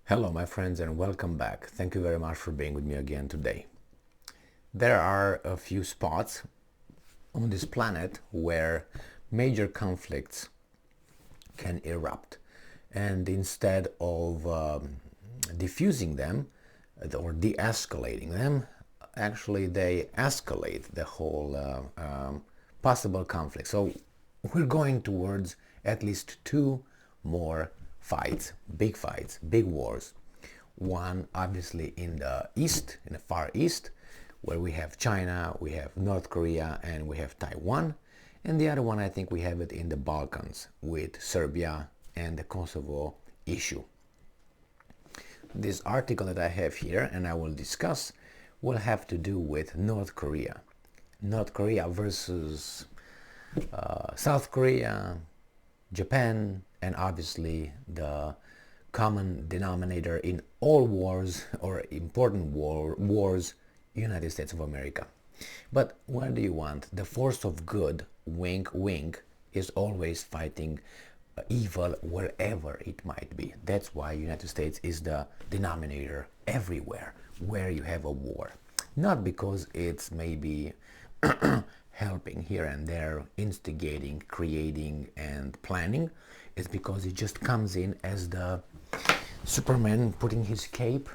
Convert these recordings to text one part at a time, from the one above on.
Hello my friends and welcome back. Thank you very much for being with me again today. There are a few spots on this planet where major conflicts can erupt, and instead of diffusing them or de-escalating them, actually they escalate the whole possible conflict. So we're going towards at least two more fights, big wars. One obviously in the east, in the far east, where we have China, we have North Korea, and we have Taiwan. And the other one, I think we have it in the Balkans with Serbia and the Kosovo issue. This article that I have here and I will discuss will have to do with North Korea. North Korea versus South Korea, Japan, and obviously the common denominator in all wars or important wars, United States of America. But what do you want? The force of good, wink wink, is always fighting evil wherever it might be. That's why United States is the denominator everywhere where you have a war. Not because it's maybe helping here and there, instigating, creating, and planning. It's because it just comes in as the Superman putting his cape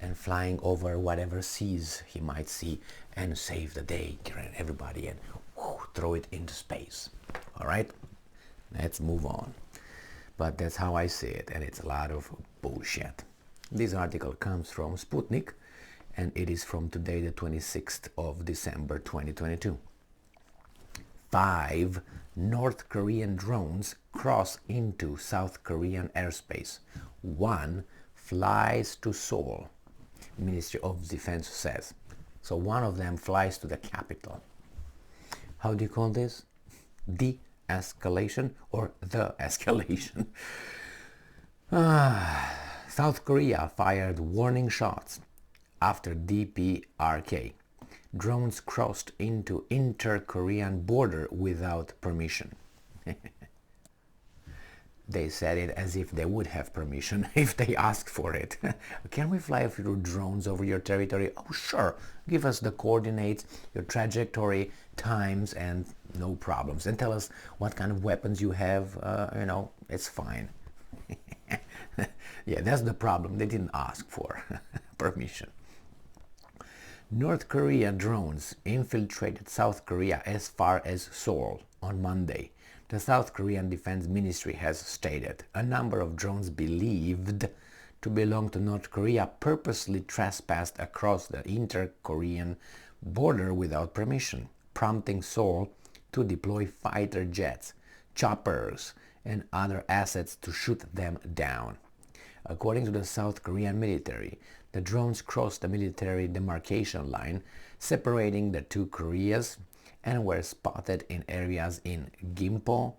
and flying over whatever seas he might see and save the day, grab everybody and throw it into space. All right, let's move on. But that's how I see it, and it's a lot of bullshit. This article comes from Sputnik, and it is from today, the 26th of December 2022. 5 North Korean drones cross into South Korean airspace. 1 flies to Seoul, Ministry of Defense says. So one of them flies to the capital. How do you call this? De-escalation or the escalation? South Korea fired warning shots after DPRK. Drones crossed into inter-Korean border without permission. They said it as if they would have permission if they asked for it. Can we fly a few drones over your territory? Oh, sure. Give us the coordinates, your trajectory, times, and no problems. And tell us what kind of weapons you have. It's fine. Yeah, that's the problem. They didn't ask for permission. North Korea drones infiltrated South Korea as far as Seoul on Monday. The South Korean Defense Ministry has stated a number of drones believed to belong to North Korea purposely trespassed across the inter-Korean border without permission, prompting Seoul to deploy fighter jets, choppers, and other assets to shoot them down. According to the South Korean military, the drones crossed the military demarcation line separating the two Koreas and were spotted in areas in Gimpo,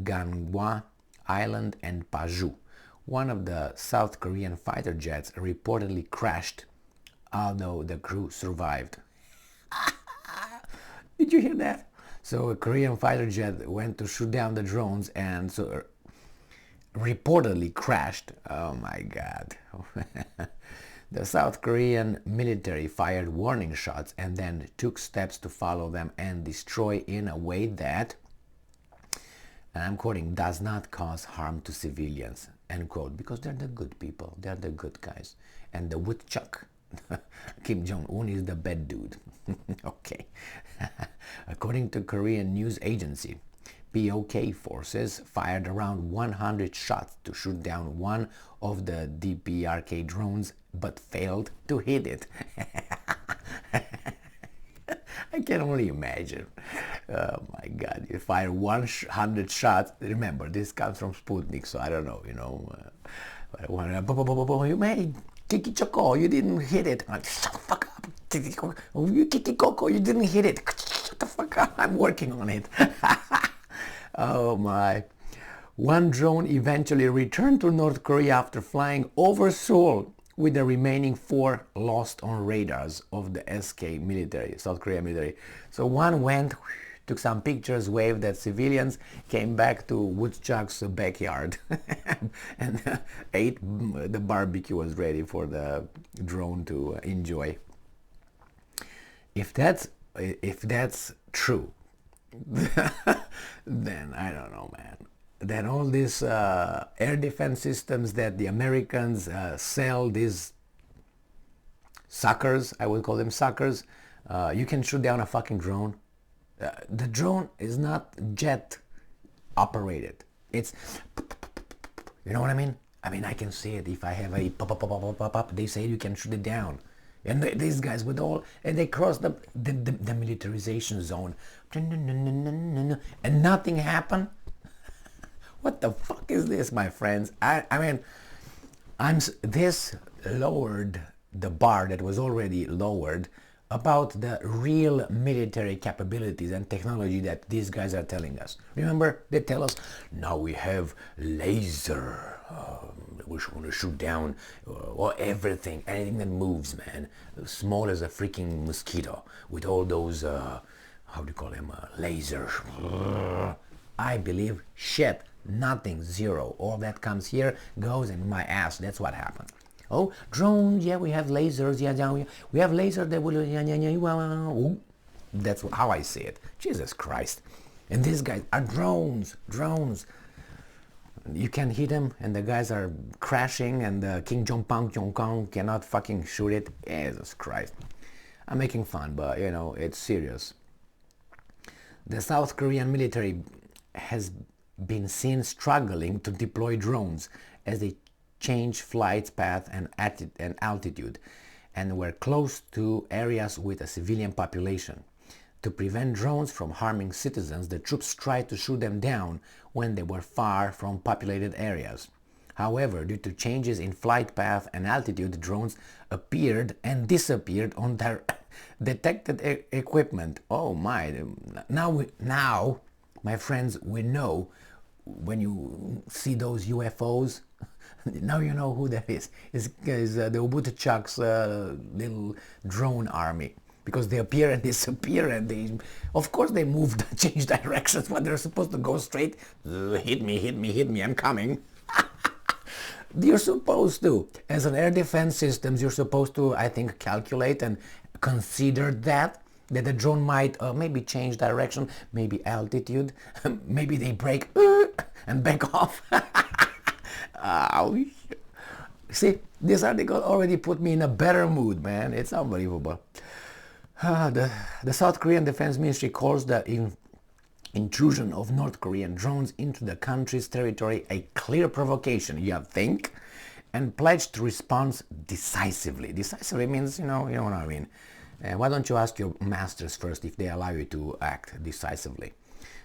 Gangwon Island, and Paju. One of the South Korean fighter jets reportedly crashed, although the crew survived. Did you hear that? So a Korean fighter jet went to shoot down the drones and so reportedly crashed. Oh my God. The South Korean military fired warning shots and then took steps to follow them and destroy in a way that, and I'm quoting, does not cause harm to civilians, end quote, because they're the good people, they're the good guys. And the woodchuck, Kim Jong-un, is the bad dude. Okay. According to Korean news agency, POK forces fired around 100 shots to shoot down one of the DPRK drones but failed to hit it. I can only imagine. Oh my God, you fire 100 shots. Remember, this comes from Sputnik, so I don't know, you made Kiki Choco, you didn't hit it. Like, shut the fuck up. You Kiki Coco, you didn't hit it. Shut the fuck up, I'm working on it. Oh my. One drone eventually returned to North Korea after flying over Seoul, with the remaining 4 lost on radars of the SK military, South Korea military. So one went took some pictures, waved at civilians, came back to Woodchuck's backyard and ate. The barbecue was ready for the drone to enjoy. If that's true, then I don't know, man. Then all these air defense systems that the Americans sell, these suckers, I would call them suckers, you can shoot down a fucking drone. The drone is not jet operated. It's, you know what I mean? I can see it. If I have a pop, they say you can shoot it down. And these guys with all, and they cross the militarization zone, and nothing happened. What the fuck is this, my friends? This lowered the bar that was already lowered about the real military capabilities and technology that these guys are telling us. Remember, they tell us, now we have laser, we want to shoot down or everything, anything that moves, man, small as a freaking mosquito, with all those, how do you call them, lasers. I believe shit, nothing, zero. All that comes here, goes in my ass. That's what happened. Oh, drones, yeah, we have lasers, yeah, we have lasers that will, yeah. That's how I see it. Jesus Christ. And these guys are drones. You can hit them, and the guys are crashing, and King Jong-Kong cannot fucking shoot it. Jesus Christ. I'm making fun, but, it's serious. The South Korean military has been seen struggling to deploy drones as they change flight path and altitude, and were close to areas with a civilian population. To prevent drones from harming citizens, the troops tried to shoot them down when they were far from populated areas. However, due to changes in flight path and altitude, drones appeared and disappeared on their detected equipment. Oh my! Now, my friends, we know when you see those UFOs. Now you know who that is. It's the Woodchuck's little drone army. Because they appear and disappear, and of course they move, change directions, but they're supposed to go straight. Hit me, I'm coming. You're supposed to, as an air defense systems, you're supposed to, I think, calculate and consider that the drone might maybe change direction, maybe altitude, maybe they break and back off. See, this article already put me in a better mood, man. It's unbelievable. The South Korean Defense Ministry calls the intrusion of North Korean drones into the country's territory a clear provocation, you think, and pledged to respond decisively. Decisively means, you know what I mean. Why don't you ask your masters first if they allow you to act decisively?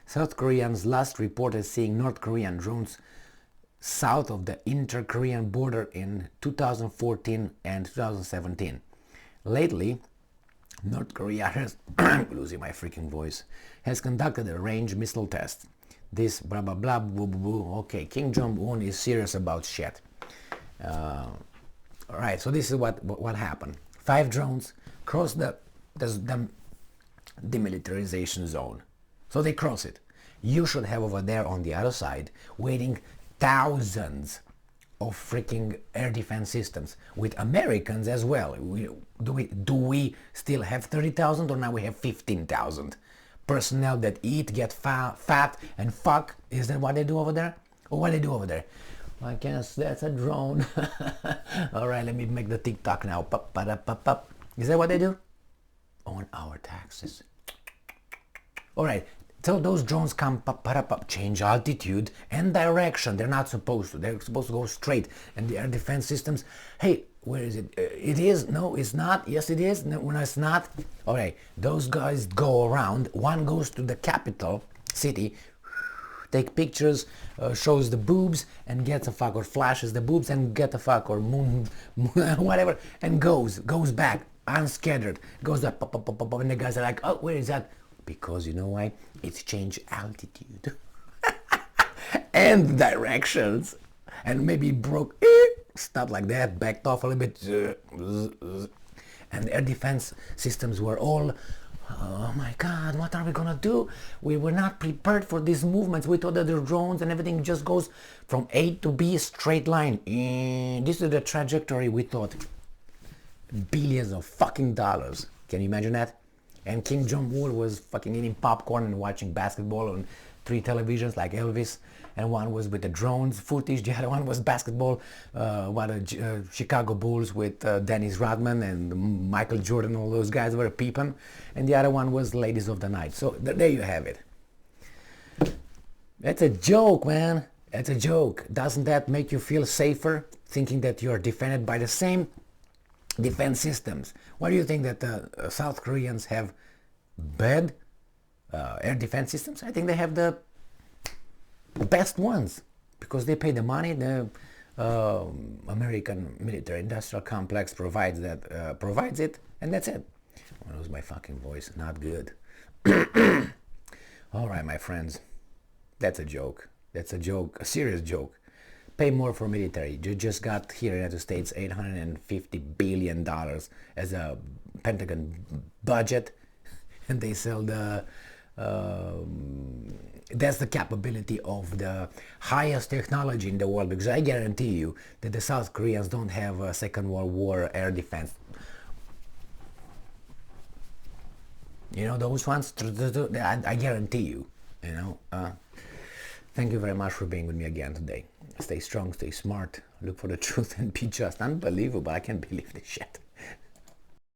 South Koreans last reported seeing North Korean drones south of the inter-Korean border in 2014 and 2017. Lately, North Korea has, losing my freaking voice, has conducted a range missile test. This blah blah blah boo boo boo. Okay, Kim Jong-un is serious about shit. Alright, so this is what happened. 5 drones crossed the demilitarization zone. So they cross it. You should have over there on the other side waiting thousands of freaking air defense systems with Americans as well. Do we still have 30,000 or now we have 15,000 personnel that eat, get fat and fuck? Is that what they do over there? Or what they do over there? Well, I guess that's a drone. All right, let me make the TikTok now. Pop. Is that what they do? On our taxes. All right. So those drones come change altitude and direction. They're not supposed to. They're supposed to go straight. And the air defense systems, hey, where is it? It is. No, it's not. Yes, it is. No, it's not. All right. Those guys go around. One goes to the capital city, take pictures, shows the boobs and gets a fuck, or flashes the boobs and get a fuck, or moon whatever, and goes back unscattered. Goes up, pop, and the guys are like, oh, where is that? Because you know why? It's changed altitude and directions, and maybe broke, stuff like that, backed off a little bit, and air defense systems were all oh my God, what are we gonna do? We were not prepared for these movements. We thought that the drones and everything just goes from A to B, straight line. This is the trajectory we thought. Billions of fucking dollars. Can you imagine that? And Kim Jong-un was fucking eating popcorn and watching basketball on 3 televisions like Elvis. And one was with the drones footage. The other one was basketball, Chicago Bulls with Dennis Rodman and Michael Jordan. All those guys were peeping. And the other one was Ladies of the Night. So there you have it. That's a joke, man. That's a joke. Doesn't that make you feel safer, thinking that you're defended by the same defense systems? Why do you think that the South Koreans have bad air defense systems? I think they have the best ones because they pay the money. The American military industrial complex provides it, and that's it. I lose my fucking voice. Not good. All right, my friends, that's a joke. That's a joke, a serious joke. Pay more for military. You just got here in the United States $850 billion as a Pentagon budget, and they sell the that's the capability of the highest technology in the world, because I guarantee you that the South Koreans don't have a Second World War air defense. You know those ones? I guarantee you. You know. Thank you very much for being with me again today. Stay strong, stay smart, look for the truth, and be just. Unbelievable. I can't believe this shit.